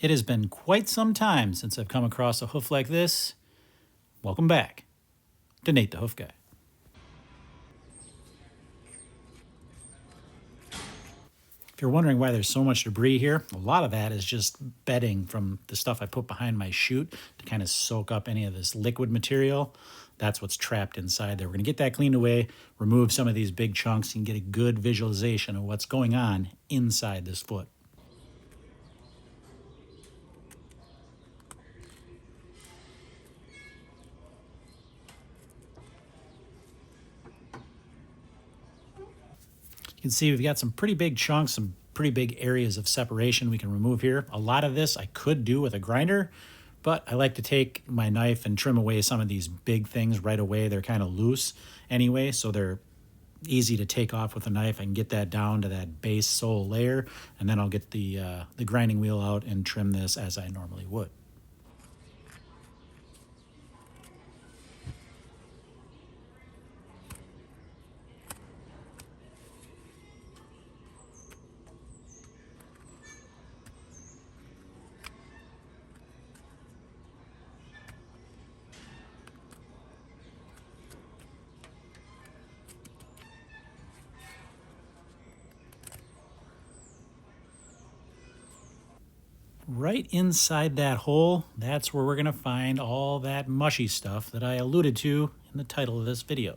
It has been quite some time since I've come across a hoof like this. Welcome back to Nate the Hoof Guy. If you're wondering why there's so much debris here, a lot of that is just bedding from the stuff I put behind my chute to kind of soak up any of this liquid material. That's what's trapped inside there. We're going to get that cleaned away, remove some of these big chunks, and get a good visualization of what's going on inside this foot. You can see we've got some pretty big chunks, some pretty big areas of separation we can remove here. A lot of this I could do with a grinder, but I like to take my knife and trim away some of these big things right away. They're kind of loose anyway, so they're easy to take off with a knife. I can get that down to that base sole layer, and then I'll get the grinding wheel out and trim this as I normally would. Right inside that hole, that's where we're going to find all that mushy stuff that I alluded to in the title of this video.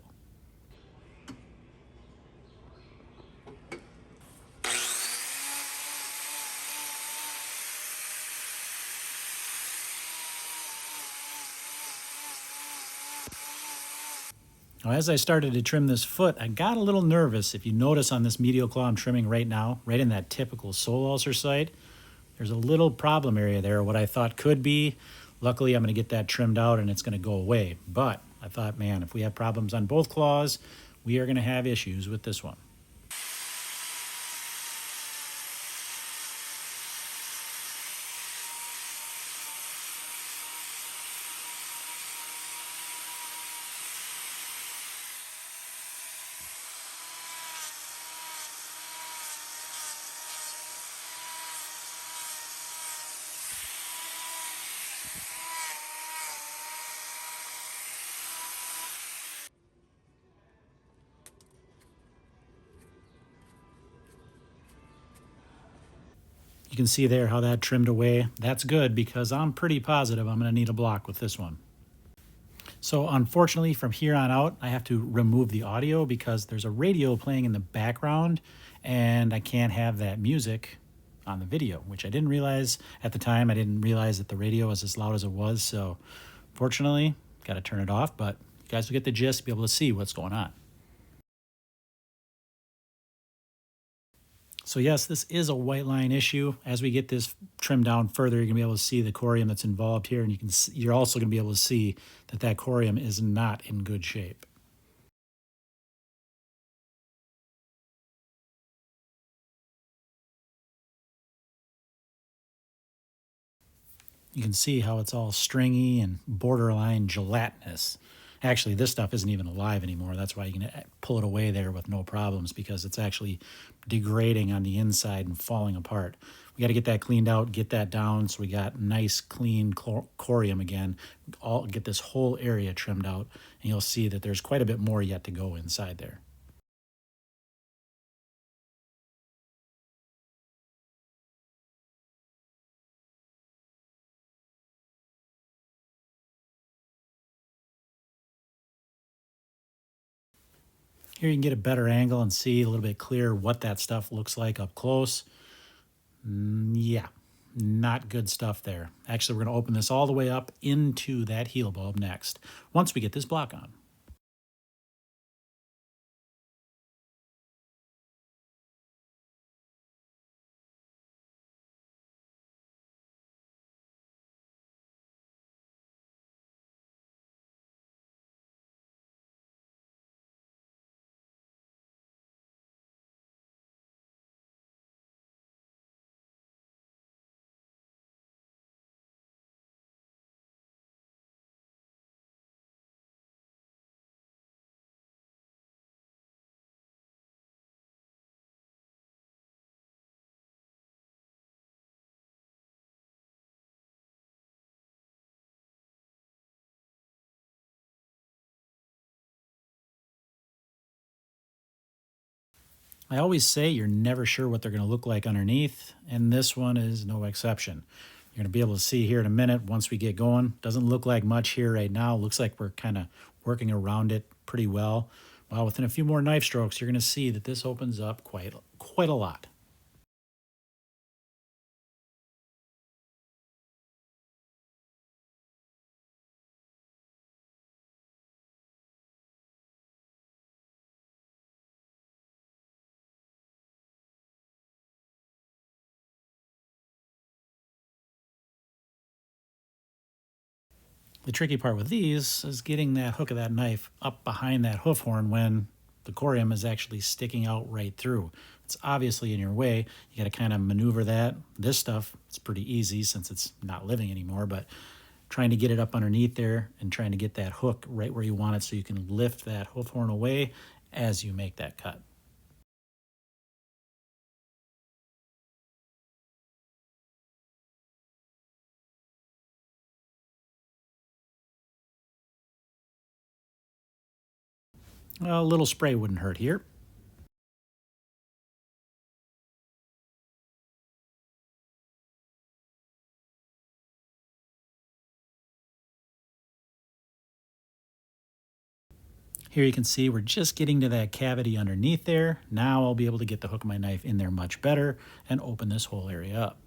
Now, as I started to trim this foot, I got a little nervous. If you notice on this medial claw I'm trimming right now, right in that typical sole ulcer site, there's a little problem area there, what I thought could be. Luckily, I'm going to get that trimmed out and it's going to go away. But I thought, man, if we have problems on both claws, we are going to have issues with this one. You can see there how that trimmed away. That's good because I'm pretty positive I'm going to need a block with this one. So unfortunately, from here on out, I have to remove the audio because there's a radio playing in the background and I can't have that music on the video, which I didn't realize at the time. I didn't realize that the radio was as loud as it was. So fortunately, got to turn it off, but you guys will get the gist, be able to see what's going on. So yes, this is a white line issue. As we get this trimmed down further, you're gonna be able to see the corium that's involved here, and you're also gonna be able to see that that corium is not in good shape. You can see how it's all stringy and borderline gelatinous. Actually, this stuff isn't even alive anymore. That's why you can pull it away there with no problems because it's actually degrading on the inside and falling apart. We got to get that cleaned out, get that down so we got nice, clean corium again. Get this whole area trimmed out, and you'll see that there's quite a bit more yet to go inside there. Here you can get a better angle and see a little bit clearer what that stuff looks like up close. Yeah, not good stuff there. Actually, we're going to open this all the way up into that heel bulb next, once we get this block on. I always say you're never sure what they're going to look like underneath, and this one is no exception. You're going to be able to see here in a minute once we get going. Doesn't look like much here right now. Looks like we're kind of working around it pretty well. Well, within a few more knife strokes, you're going to see that this opens up quite a lot. The tricky part with these is getting that hook of that knife up behind that hoof horn when the corium is actually sticking out right through. It's obviously in your way. You got to kind of maneuver that. This stuff, it's pretty easy since it's not living anymore, but trying to get it up underneath there and trying to get that hook right where you want it so you can lift that hoof horn away as you make that cut. Well, a little spray wouldn't hurt here. Here you can see we're just getting to that cavity underneath there. Now I'll be able to get the hook of my knife in there much better and open this whole area up.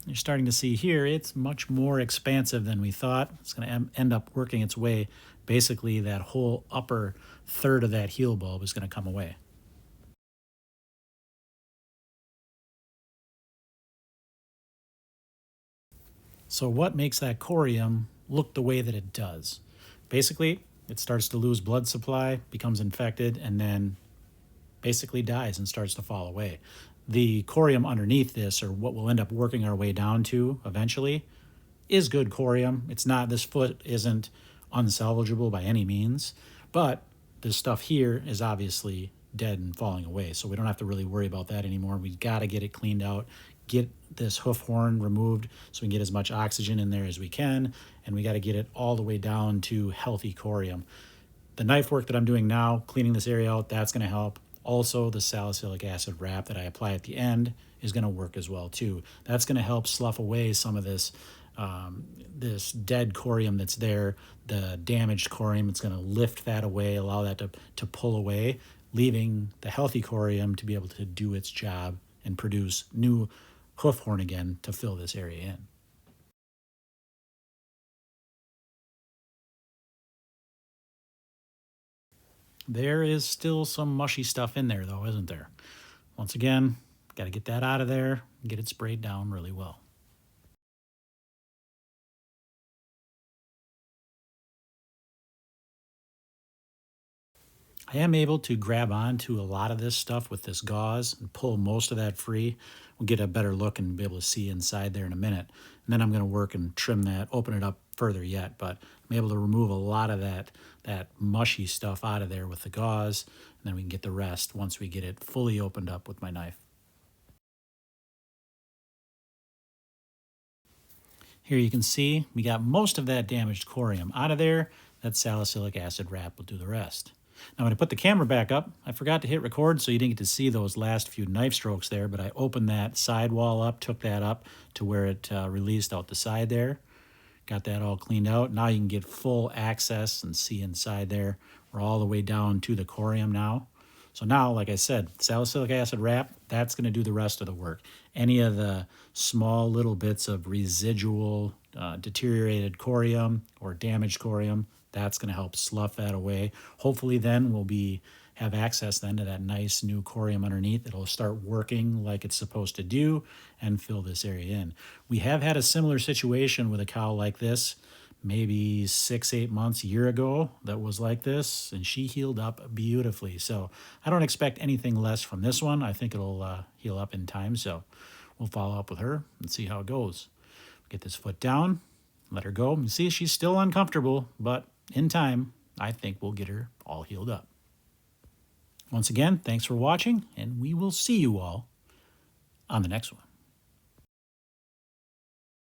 You're starting to see here, it's much more expansive than we thought. It's going to end up working its way. Basically, that whole upper third of that heel bulb is going to come away. So what makes that corium look the way that it does? Basically, it starts to lose blood supply, becomes infected, and then basically dies and starts to fall away. The corium underneath this, or what we'll end up working our way down to eventually, is good corium. It's not, this foot isn't unsalvageable by any means, but this stuff here is obviously dead and falling away. So we don't have to really worry about that anymore. We got to get it cleaned out, get this hoof horn removed so we can get as much oxygen in there as we can, and we got to get it all the way down to healthy corium. The knife work that I'm doing now, cleaning this area out, that's going to help. Also, the salicylic acid wrap that I apply at the end is going to work as well too. That's going to help slough away some of this dead corium that's there, the damaged corium. It's going to lift that away, allow that to pull away, leaving the healthy corium to be able to do its job and produce new hoof horn again to fill this area in. There is still some mushy stuff in there, though, isn't there? Once again, got to get that out of there and get it sprayed down really well. I am able to grab onto a lot of this stuff with this gauze and pull most of that free. We'll get a better look and be able to see inside there in a minute. And then I'm going to work and trim that, open it up further yet, but I'm able to remove a lot of that mushy stuff out of there with the gauze, and then we can get the rest once we get it fully opened up with my knife. Here you can see we got most of that damaged corium out of there. That salicylic acid wrap will do the rest. Now, when I put the camera back up, I forgot to hit record, so you didn't get to see those last few knife strokes there, but I opened that sidewall up, took that up to where it released out the side there. Got that all cleaned out. Now you can get full access and see inside there. We're all the way down to the corium now. So now, like I said, salicylic acid wrap, that's going to do the rest of the work. Any of the small little bits of residual deteriorated corium or damaged corium, that's going to help slough that away. Hopefully then have access then to that nice new corium underneath. It'll start working like it's supposed to do and fill this area in. We have had a similar situation with a cow like this maybe 6, 8 months, a year ago that was like this, and she healed up beautifully. So I don't expect anything less from this one. I think it'll heal up in time. So we'll follow up with her and see how it goes. Get this foot down, let her go. You see, she's still uncomfortable, but in time, I think we'll get her all healed up. Once again, thanks for watching, and we will see you all on the next one.